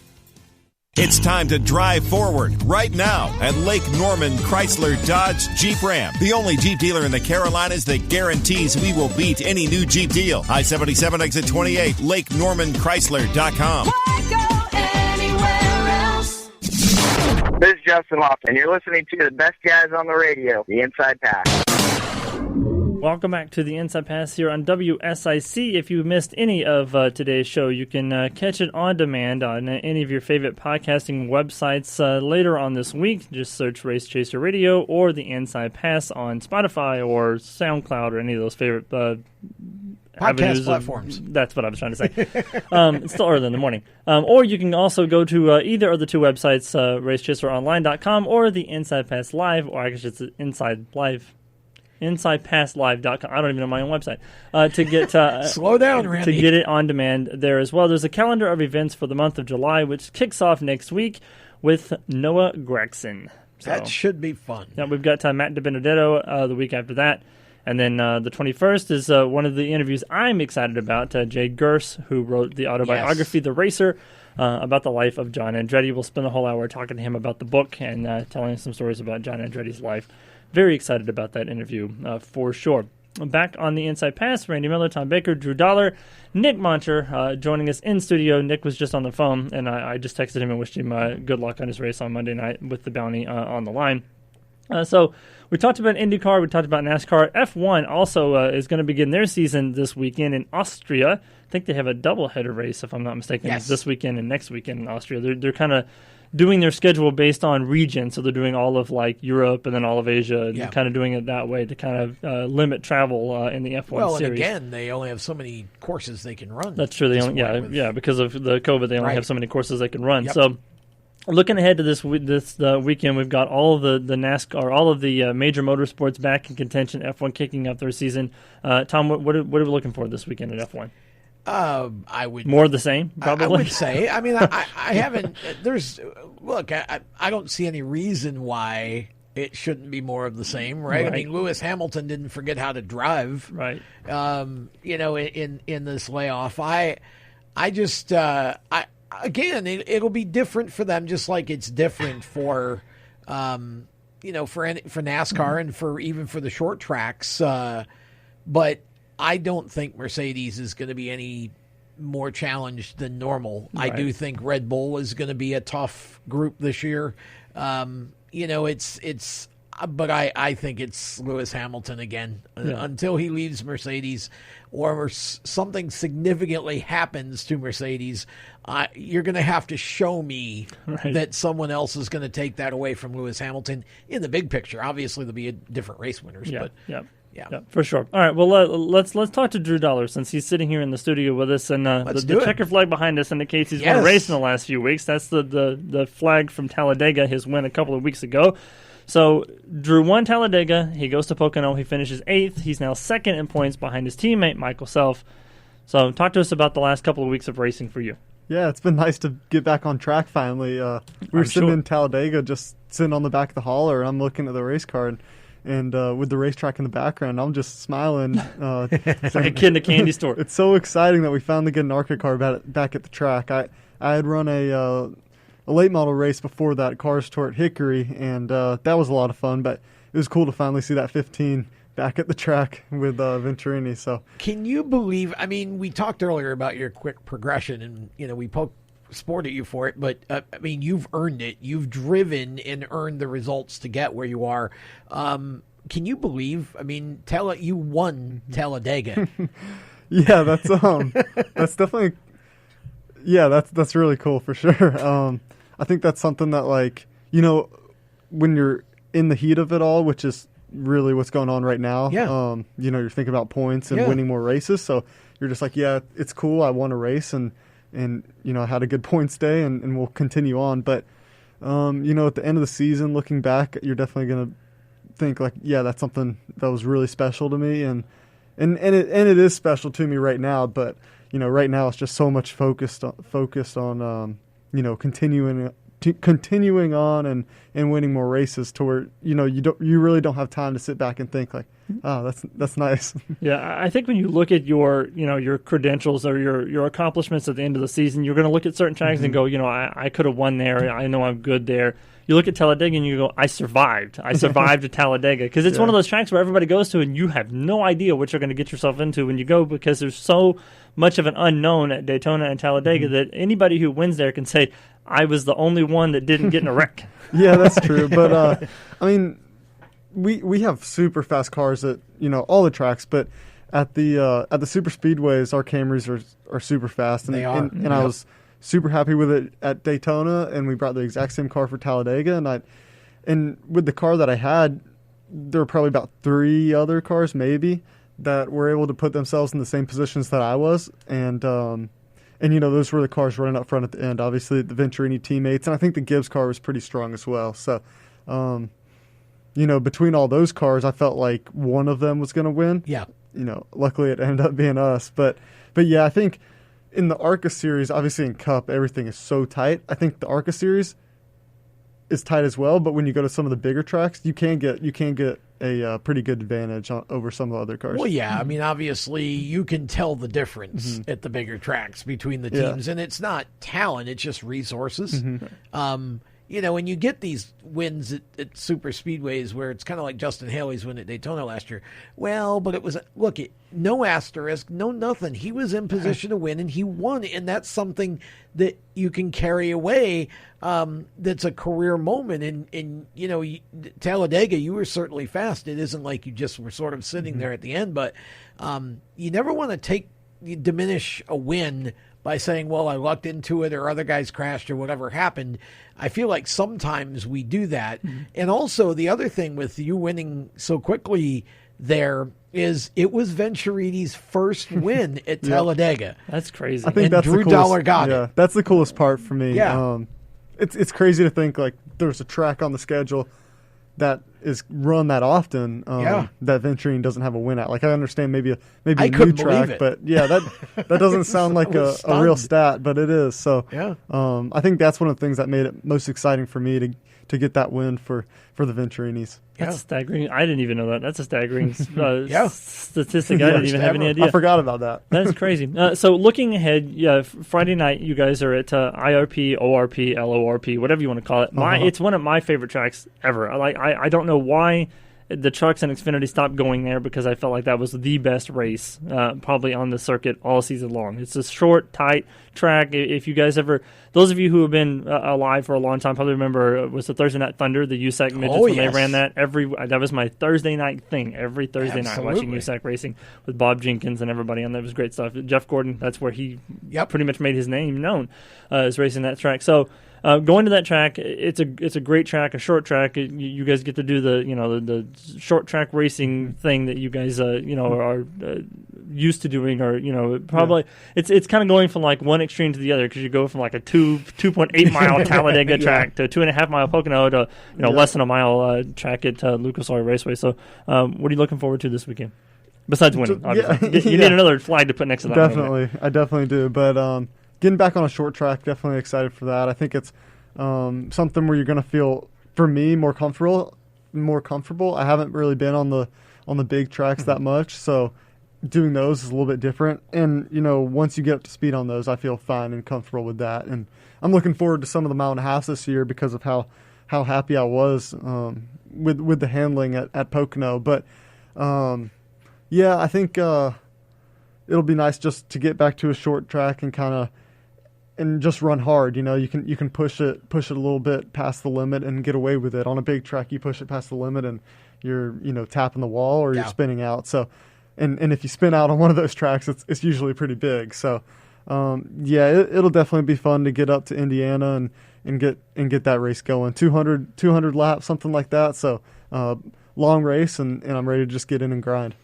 It's time to drive forward right now at Lake Norman Chrysler Dodge Jeep Ram, the only Jeep dealer in the Carolinas that guarantees we will beat any new Jeep deal. I-77 exit 28, LakeNormanChrysler.com. This is Justin Lofton, and you're listening to the best guys on the radio, the Inside Pass. Welcome back to the Inside Pass here on WSIC. If you missed any of today's show, you can catch it on demand on any of your favorite podcasting websites later on this week. Just search Race Chaser Radio or the Inside Pass on Spotify or SoundCloud or any of those favorite podcast platforms. That's what I was trying to say. It's still early in the morning. Or you can also go to either of the two websites, racechaseronline.com or the Inside Pass Live, or I guess it's Inside Live. InsidePassLive.com. I don't even know my own website. To get slow down, Randy. To get it on demand there as well. There's a calendar of events for the month of July, which kicks off next week with Noah Gregson. So, that should be fun. Yeah, we've got Matt DiBenedetto the week after that. And then the 21st is one of the interviews I'm excited about. Jay Gers, who wrote the autobiography, The Racer, about the life of John Andretti. We'll spend a whole hour talking to him about the book and telling some stories about John Andretti's life. Very excited about that interview for sure. Back on the Inside Pass, Randy Miller, Tom Baker, Drew Dollar, Nick Moncher joining us in studio. Nick was just on the phone, and I just texted him and wished him good luck on his race on Monday night with the bounty on the line. So we talked about IndyCar, we talked about NASCAR. F1 also is going to begin their season this weekend in Austria. I think they have a doubleheader race, if I'm not mistaken, this weekend and next weekend in Austria. They're kind of doing their schedule based on region, so they're doing all of like Europe and then all of Asia, and kind of doing it that way to kind of limit travel in the F1 series. And again, they only have so many courses they can run. That's true. They only, because of the COVID, they only have so many courses they can run. Yep. So, looking ahead to this weekend, we've got all of the NASCAR, all of the major motorsports back in contention. F1 kicking up their season. Tom, what are we looking for this weekend at F1? I would more of the same. Probably. I would say. I mean, I haven't. I don't see any reason why it shouldn't be more of the same, right? I mean, Lewis Hamilton didn't forget how to drive, right? You know, in this layoff, I just again, it'll be different for them, just like it's different for you know, for NASCAR and for even for the short tracks. But I don't think Mercedes is going to be any more challenged than normal. Right. I do think Red Bull is going to be a tough group this year. You know, but I think it's Lewis Hamilton again until he leaves Mercedes or something significantly happens to Mercedes. You're going to have to show me that someone else is going to take that away from Lewis Hamilton in the big picture. Obviously, there'll be different race winners, but yeah, for sure. All right, well, let's talk to Drew Dollar since he's sitting here in the studio with us, and the checker flag behind us indicates he's won a race in the last few weeks. That's the flag from Talladega, his win a couple of weeks ago. So Drew won Talladega. He goes to Pocono. He finishes 8th. He's now 2nd in points behind his teammate Michael Self. So talk to us about the last couple of weeks of racing for you. Yeah, it's been nice to get back on track finally. We were sitting in Talladega, just sitting on the back of the hauler, and I'm looking at the race car, and with the racetrack in the background, I'm just smiling. It's like a kid in a candy store. It's so exciting that we finally get an Arca car back at the track. I had run a late model race before that, Cars Tour at Hickory, and that was a lot of fun, but it was cool to finally see that 15 back at the track with Venturini. So, can you believe, I mean, we talked earlier about your quick progression, and, you know, we poked sport at you for it, but I mean, you've earned it. You've driven and earned the results to get where you are. Can you believe, I mean, you won Talladega. Yeah, that's definitely, yeah, that's really cool for sure. I think that's something that, like, you know, when you're in the heat of it all, which is really what's going on right now, you know, you're thinking about points and winning more races. So you're just like, yeah, it's cool. I won a race and you know, I had a good points day and we'll continue on. But, you know, at the end of the season, looking back, you're definitely going to think like, yeah, that's something that was really special to me. And it is special to me right now. But, you know, right now it's just so much focused on you know, continuing on and winning more races to where, you know, you really don't have time to sit back and think like, oh, that's nice. Yeah, I think when you look at your credentials or your accomplishments at the end of the season, you're going to look at certain tracks and go, you know, I could have won there. I know I'm good there. You look at Talladega and you go, I survived at Talladega, because it's one of those tracks where everybody goes to and you have no idea what you're going to get yourself into when you go, because there's so much of an unknown at Daytona and Talladega that anybody who wins there can say, I was the only one that didn't get in a wreck. Yeah, that's true. But I mean, we have super fast cars at, you know, all the tracks, but at the super speedways, our Camrys are super fast, and they are. And I was super happy with it at Daytona, and we brought the exact same car for Talladega, and with the car that I had, there were probably about 3 other cars maybe that were able to put themselves in the same positions that I was, and you know, those were the cars running up front at the end. Obviously, the Venturini teammates, and I think the Gibbs car was pretty strong as well. So, you know, between all those cars, I felt like one of them was going to win. Yeah. You know, luckily it ended up being us. But yeah, I think in the Arca Series, obviously in Cup, everything is so tight. I think the Arca Series is tight as well, but when you go to some of the bigger tracks, you can get a pretty good advantage over some of the other cars. Well, yeah, I mean, obviously you can tell the difference at the bigger tracks between the teams, and it's not talent, it's just resources. You know, when you get these wins at super speedways where it's kind of like Justin Haley's win at Daytona last year. Well, but it was, no asterisk, no nothing. He was in position to win, and he won, and that's something that you can carry away. That's a career moment. And you know, Talladega, you were certainly fast. It isn't like you just were sort of sitting there at the end, but you never want to diminish a win by saying, well, I lucked into it or other guys crashed or whatever happened. I feel like sometimes we do that. And also the other thing with you winning so quickly there is it was Venturini's first win at Talladega. That's crazy. I think and that's Drew the coolest, Dollar got it. That's the coolest part for me. Yeah. It's crazy to think like there's a track on the schedule that is run that often. That Venturini doesn't have a win at. Like I understand maybe a new track, but that doesn't sound like a real stat, but it is. So I think that's one of the things that made it most exciting for me to get that win for the Venturinis. That's staggering. I didn't even know that. That's a staggering statistic. I didn't even have any idea. I forgot about that. That's crazy. So looking ahead, Friday night, you guys are at IRP, ORP, LORP, whatever you want to call it. It's one of my favorite tracks ever. I don't know why the trucks and Xfinity stopped going there, because I felt like that was the best race probably on the circuit all season long. It's a short, tight track. If you guys ever, those of you who have been alive for a long time probably remember, it was the Thursday Night Thunder, the USAC midgets, when they ran that. That was my Thursday night thing, every Thursday night, watching USAC racing with Bob Jenkins and everybody on there. It was great stuff. Jeff Gordon, that's where he pretty much made his name known, is racing that track. So going to that track, it's a great track, a short track. You guys get to do the short track racing thing that you guys are used to doing, or probably it's kind of going from like one extreme to the other, because you go from like a 2.8 mile Talladega track to a 2.5 mile Pocono to less than a mile track at Lucas Oil Raceway. So what are you looking forward to this weekend? Besides winning, obviously. You need another flag to put next to that. Definitely, I definitely do. But getting back on a short track, definitely excited for that. I think it's something where you're going to feel, for me, more comfortable. I haven't really been on the big tracks that much, so doing those is a little bit different. And once you get up to speed on those, I feel fine and comfortable with that. And I'm looking forward to some of the mile and a halves this year because of how happy I was with the handling at Pocono. But I think it'll be nice just to get back to a short track and just run hard. You can push it a little bit past the limit and get away with it. On a big track, you push it past the limit and you're tapping the wall or you're spinning out. So, and if you spin out on one of those tracks, it's usually pretty big. So, it'll definitely be fun to get up to Indiana and get that race going. 200 laps, something like that. So, long race, and I'm ready to just get in and grind.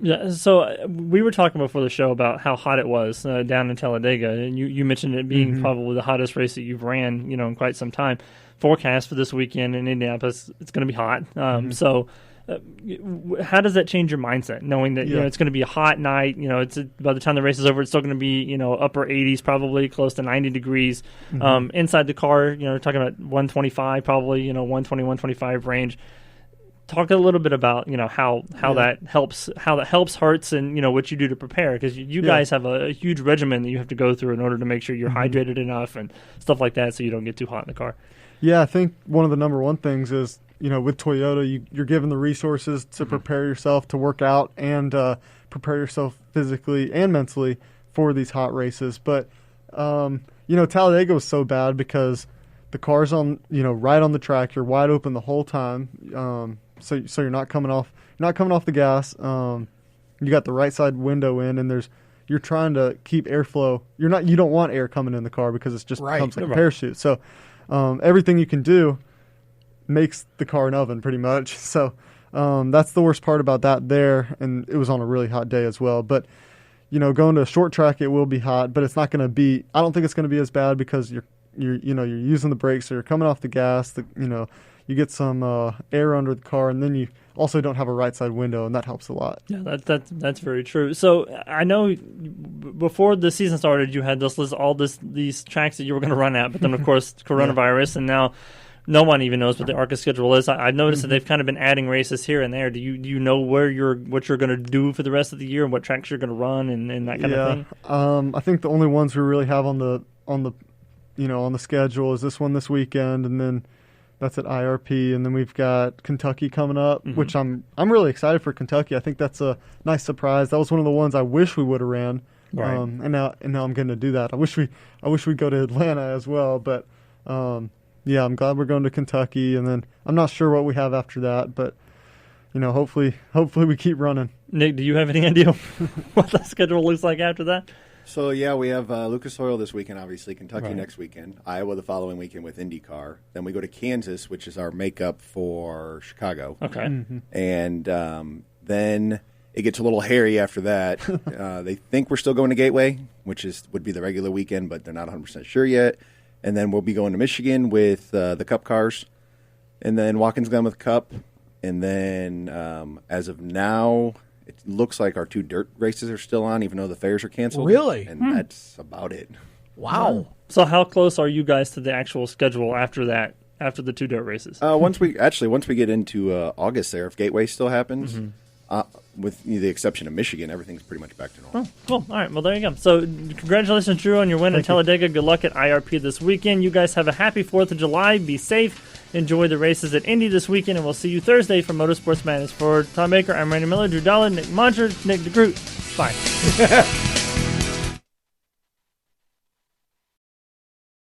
Yeah, so we were talking before the show about how hot it was down in Talladega, and you mentioned it being probably the hottest race that you've ran, in quite some time. Forecast for this weekend in Indianapolis, it's going to be hot. So how does that change your mindset, knowing that it's going to be a hot night? It's by the time the race is over, it's still going to be upper 80s, probably close to 90 degrees. Inside the car, talking about 125, probably 120, 125 range. Talk a little bit about how that helps, hurts, and what you do to prepare, because you guys have a huge regimen that you have to go through in order to make sure you're hydrated enough and stuff like that, so you don't get too hot in the car. Yeah, I think one of the number one things is with Toyota, you're given the resources to prepare yourself to work out and prepare yourself physically and mentally for these hot races. But Talladega was so bad because the car's on right on the track. You're wide open the whole time. So you're not coming off the gas. You got the right side window in, and you're trying to keep airflow. You don't want air coming in the car because it just becomes like a parachute. So everything you can do makes the car an oven pretty much. So that's the worst part about that there. And it was on a really hot day as well. But going to a short track, it will be hot, but it's not going to be. I don't think it's going to be as bad because you're using the brakes, so you're coming off the gas. You get some air under the car, and then you also don't have a right side window, and that helps a lot. Yeah, that's very true. So I know before the season started, you had this list, these tracks that you were going to run at, but then of course coronavirus, and now no one even knows what the ARCA schedule is. I've noticed that they've kind of been adding races here and there. Do you know what you're going to do for the rest of the year and what tracks you're going to run and that kind of thing? I think the only ones we really have on the schedule is this one this weekend, and then that's at IRP, and then we've got Kentucky coming up, which I'm really excited for Kentucky. I think that's a nice surprise. That was one of the ones I wish we would have ran, and now I'm going to do that. I wish we'd go to Atlanta as well, but I'm glad we're going to Kentucky, and then I'm not sure what we have after that, but hopefully we keep running. Nick, do you have any idea what the schedule looks like after that? So, we have Lucas Oil this weekend, obviously, Kentucky next weekend, Iowa the following weekend with IndyCar. Then we go to Kansas, which is our makeup for Chicago. Okay. And then it gets a little hairy after that. They think we're still going to Gateway, which would be the regular weekend, but they're not 100% sure yet. And then we'll be going to Michigan with the Cup cars. And then Watkins Glen with Cup. And then as of now, it looks like our 2 dirt races are still on, even though the fairs are canceled. Really? And that's about it. Wow. So how close are you guys to the actual schedule after that? After the 2 dirt races? Once we get into August there, if Gateway still happens, with the exception of Michigan, everything's pretty much back to normal. Oh, cool. All right. Well, there you go. So congratulations, Drew, on your win at Talladega. Good luck at IRP this weekend. You guys have a happy 4th of July. Be safe. Enjoy the races at Indy this weekend, and we'll see you Thursday for Motorsports Madness. For Tom Baker, I'm Randy Miller, Drew Dollar, Nick Monter, Nick Degroot. Bye.